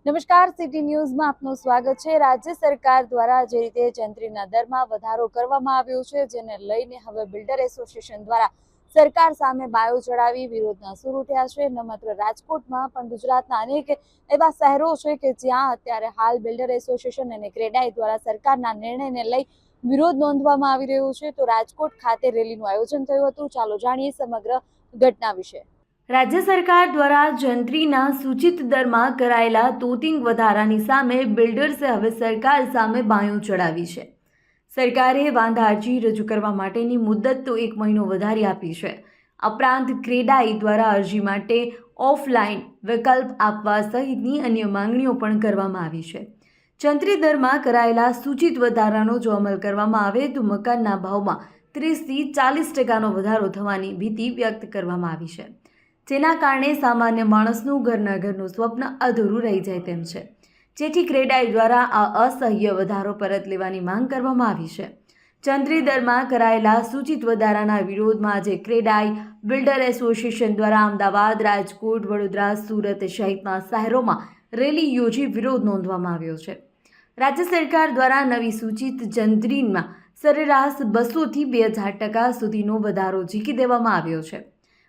નમસ્કાર, સિટી ન્યૂઝમાં આપનું સ્વાગત છે। રાજ્ય સરકાર દ્વારા જે રીતે જંત્રીના દરમાં વધારો કરવામાં આવ્યો છે, જેને લઈને હવે બિલ્ડર એસોસિએશન દ્વારા સરકાર સામે બાયો ચડાવી વિરોધના સૂર ઉઠ્યા છે। ન માત્ર રાજકોટમાં પણ ગુજરાતના અનેક એવા શહેરો છે કે જ્યાં અત્યારે હાલ બિલ્ડર એસોસિએશન અને ક્રેડાઈ દ્વારા સરકારના નિર્ણયને લઈ વિરોધ નોંધવામાં આવી રહ્યો છે। તો રાજકોટ ખાતે રેલીનું આયોજન થયું હતું। ચાલો જાણીએ સમગ્ર ઘટના વિશે। રાજ્ય સરકાર દ્વારા જંત્રીના સૂચિત દરમાં કરાયેલા તોતિંગ વધારાની સામે બિલ્ડર્સે હવે સરકાર સામે બાયું ચડાવી છે। સરકારે વાંધા અરજી રજૂ કરવા માટેની મુદત તો 1 મહિનો વધારી આપી છે। ઉપરાંત ક્રેડાઈ દ્વારા અરજી માટે ઓફલાઈન વિકલ્પ આપવા સહિતની અન્ય માંગણીઓ પણ કરવામાં આવી છે। જંત્રી દરમાં કરાયેલા સૂચિત વધારાનો જો અમલ કરવામાં આવે તો મકાનના ભાવમાં 30 થી 40% વધારો થવાની ભીતિ વ્યક્ત કરવામાં આવી છે, જેના કારણે સામાન્ય માણસનું ઘરનું સ્વપ્ન અધૂરું રહી જાય તેમ છે। જેથી ક્રેડાઈ દ્વારા આ અસહ્ય વધારો પરત લેવાની માંગ કરવામાં આવી છે। જંત્રી દરમાં કરાયેલા સૂચિત વધારાના વિરોધમાં આજે ક્રેડાઈ બિલ્ડર એસોસિએશન દ્વારા અમદાવાદ, રાજકોટ, વડોદરા, સુરત સહિતના શહેરોમાં રેલી યોજી વિરોધ નોંધવામાં આવ્યો છે। રાજ્ય સરકાર દ્વારા નવી સૂચિત જંત્રીમાં સરેરાશ 200 થી 2000% સુધીનો વધારો ઝીકી દેવામાં આવ્યો છે।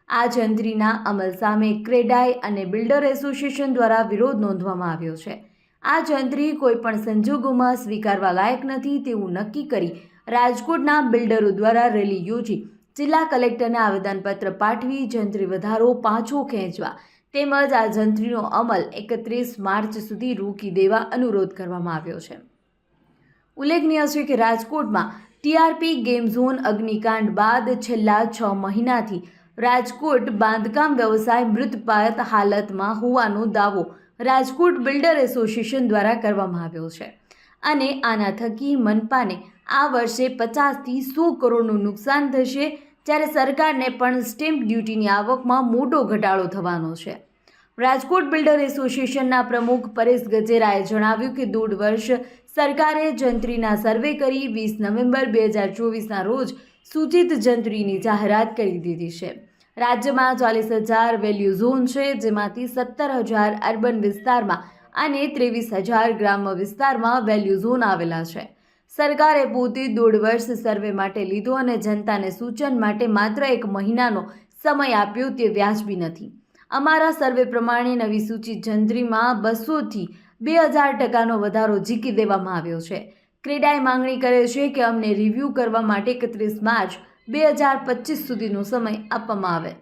આ જંત્રીના અમલ સામે ક્રેડાઈ અને બિલ્ડર એસોસિએશન દ્વારા વિરોધ નોંધવામાં આવ્યો છે। આ જંત્રી કોઈપણ સંજોગોમાં સ્વીકારવા લાયક નથી તેવું નક્કી કરી રાજકોટના બિલ્ડરો દ્વારા રેલી યોજી જિલ્લા કલેક્ટરને આવેદનપત્ર પાઠવી જંત્રી વધારો પાછો ખેંચવા તેમજ આ જંત્રીનો અમલ 31 માર્ચ સુધી રોકી દેવા અનુરોધ કરવામાં આવ્યો છે। ઉલ્લેખનીય છે કે રાજકોટમાં ટીઆરપી ગેમ ઝોન અગ્નિકાંડ બાદ છેલ્લા 6 મહિનાથી રાજકોટ બાંધકામ વ્યવસાય મૃતપાયત હાલતમાં હોવાનો દાવો રાજકોટ બિલ્ડર એસોસિએશન દ્વારા કરવામાં આવ્યો છે અને આના થકી મનપાને આ વર્ષે 50 થી 100 કરોડનું નુકસાન થશે, જ્યારે સરકારને પણ સ્ટેમ્પ ડ્યુટીની આવકમાં મોટો ઘટાડો થવાનો છે। રાજકોટ બિલ્ડર એસોસિએશનના પ્રમુખ પરેશ ગજેરાએ જણાવ્યું કે 1.5 વર્ષ સરકારે જંત્રીના સર્વે કરી 20 નવેમ્બર 2024ના રોજ સૂચિત જંત્રીની જાહેરાત કરી દીધી છે। રાજ્યમાં 40,000 વેલ્યુ ઝોન છે, જેમાંથી 17,000 અર્બન વિસ્તારમાં અને 23,000 ગ્રામ્ય વિસ્તારમાં વેલ્યુ ઝોન આવેલા છે। સરકારે પોતે 1.5 વર્ષ સર્વે માટે લીધો અને જનતાને સૂચન માટે માત્ર 1 મહિનાનો સમય આપ્યો તે વ્યાજબી નથી। અમારા સર્વે પ્રમાણે નવી સૂચિત જંત્રીમાં 200 થી 2000% વધારો ઝીકી દેવામાં આવ્યો છે। ક્રેડાઈ માંગણી કરે છે કે અમને રિવ્યૂ કરવા માટે 31 માર્ચ 2025 સુધીનો સમય આપવામાં આવે।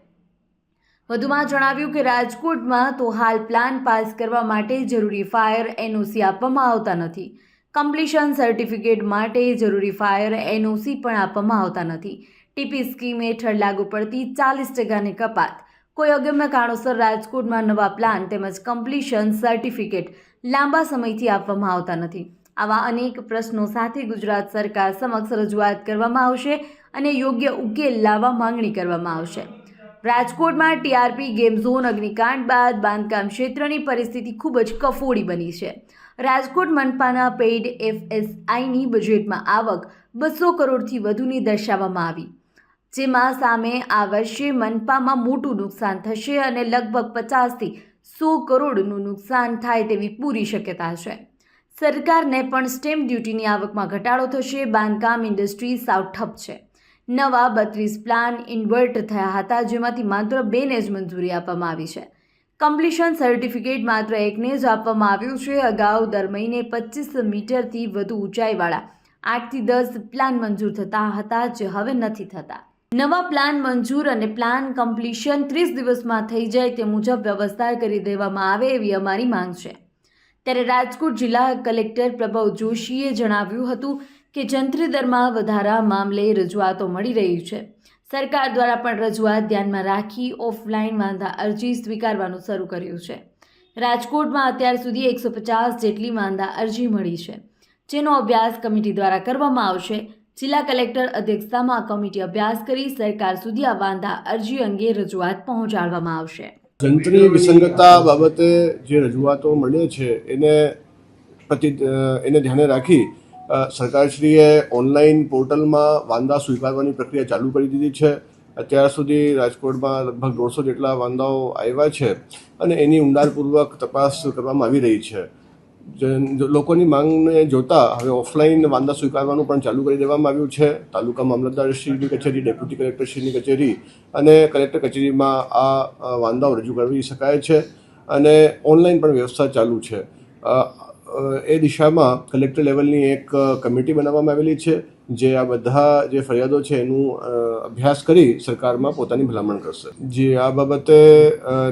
વધુમાં જણાવ્યું કે રાજકોટમાં તો હાલ પ્લાન પાસ કરવા માટે જરૂરી ફાયર એનઓસી આપવામાં આવતા નથી। કમ્પ્લીશન સર્ટિફિકેટ માટે જરૂરી ફાયર એનઓસી પણ આપવામાં આવતા નથી। ટીપી સ્કીમ હેઠળ લાગુ પડતી 40%ની કપાત, કોઈ અગમ્ય કારણોસર રાજકોટમાં નવા પ્લાન તેમજ કમ્પ્લીશન સર્ટિફિકેટ લાંબા સમયથી આપવામાં આવતા નથી। આવા અનેક પ્રશ્નો સાથે ગુજરાત સરકાર સમક્ષ રજૂઆત કરવામાં આવશે અને યોગ્ય ઉકેલ લાવવા માંગણી કરવામાં આવશે। રાજકોટમાં ટીઆરપી ગેમ ઝોન અગ્નિકાંડ બાદ બાંધકામ ક્ષેત્રની પરિસ્થિતિ ખૂબ જ કફોડી બની છે। રાજકોટ મનપાના પેઇડ એફએસઆઈની બજેટમાં આવક 200 કરોડથી વધુની દર્શાવવામાં આવી, જેમાં સામે આ વર્ષે મનપામાં મોટું નુકસાન થશે અને લગભગ 50 થી 100 કરોડનું નુકસાન થાય તેવી પૂરી શક્યતા છે। સરકારને પણ સ્ટેમ્પ ડ્યુટીની આવકમાં ઘટાડો થશે। બાંધકામ ઇન્ડસ્ટ્રી સાવ ઠપ છે। નવા 32 પ્લાન ઇન્વર્ટ થયા હતા, જેમાંથી માત્ર 2ને જ મંજૂરી આપવામાં આવી છે। કમ્પ્લીશન સર્ટિફિકેટ માત્ર 1ને જ આપવામાં આવ્યું છે। અગાઉ દર મહિને 25 મીટરથી વધુ ઊંચાઈવાળા 8 થી 10 પ્લાન મંજૂર થતા હતા, જે હવે નથી થતા। નવા પ્લાન મંજૂર અને પ્લાન કમ્પ્લીશન 30 દિવસમાં થઈ જાય તે મુજબ વ્યવસ્થા કરી દેવામાં આવે એવી અમારી માંગ છે। ત્યારે રાજકોટ જિલ્લા કલેક્ટર પ્રભવ જોશીએ જણાવ્યું હતું કે જંત્રી દરમાં વધારા મામલે રજૂઆતો મળી રહી છે। સરકાર દ્વારા પણ રજૂઆત ધ્યાનમાં રાખી ઓફલાઈન વાંધા અરજી સ્વીકારવાનું શરૂ કર્યું છે। રાજકોટમાં અત્યાર સુધી 150 જેટલી વાંધા અરજી મળી છે, જેનો અભ્યાસ કમિટી દ્વારા કરવામાં આવશે। જિલ્લા કલેક્ટર અધ્યક્ષતામાં કમિટી અભ્યાસ કરી સરકાર સુધી આ વાંધા અરજી અંગે રજૂઆત પહોંચાડવામાં આવશે। જંત્રી વિસંગતતા બાબતે જે રજૂઆતો મળે છે એને ધ્યાને રાખી સરકારશ્રીએ ઓનલાઈન પોર્ટલમાં વાંધા સ્વીકારવાની પ્રક્રિયા ચાલુ કરી દીધી છે। અત્યાર સુધી રાજકોટમાં લગભગ 150 જેટલા વાંધાઓ આવ્યા છે અને એની ઊંડાણપૂર્વક તપાસ કરવામાં આવી રહી છે. લોકોની માંગને જોતા હવે ઓફલાઈન વાંધા સ્વીકારવાનું પણ ચાલુ કરી દેવામાં આવ્યું છે. તાલુકા મામલતદારશ્રીની કચેરી, ડેપ્યુટી કલેક્ટરશ્રીની કચેરી અને કલેક્ટર કચેરીમાં આ વાંધાઓ રજૂ કરી શકાય છે અને ઓનલાઈન પણ વ્યવસ્થા ચાલુ છે. એ દિશામાં કલેક્ટર લેવલની એક કમિટી બનાવવામાં આવેલી છે જે આ બધા જે ફરિયાદો છે એનું અભ્યાસ કરી સરકારમાં પોતાની ભલામણ કરશે. જે આ બાબતે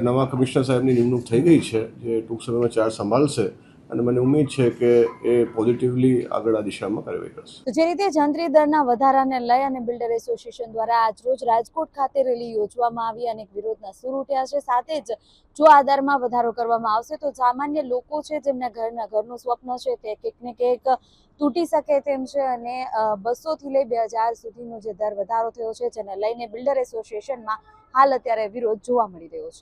નવા કમિશનર સાહેબની નિમણૂક થઈ ગઈ છે જે ટૂંક સમયમાં ચાર્જ સંભાળશે અને મને ઉમ્મીદ છે કે એ પોઝિટિવલી આગળ આ દિશામાં કાર્યવાહી કરશે. તો જે રીતે જંત્રી દરના વધારાને લઈ અને બિલ્ડર એસોસિએશન દ્વારા આજરોજ રાજકોટ ખાતે રેલી યોજવામાં આવી અને વિરોધના સૂર ઉઠ્યા છે. સાથે જ જો આ દરમાં વધારો કરવામાં આવશે તો સામાન્ય લોકો છે જેમના ઘરનું સ્વપ્ન છે તે કંઈક ને કંઈક તૂટી શકે તેમ છે અને 200 થી લઈ 2000 સુધીનો જે દર વધારો થયો છે જેને લઈને બિલ્ડર એસોસિએશનમાં હાલ અત્યારે વિરોધ જોવા મળી રહ્યો છે.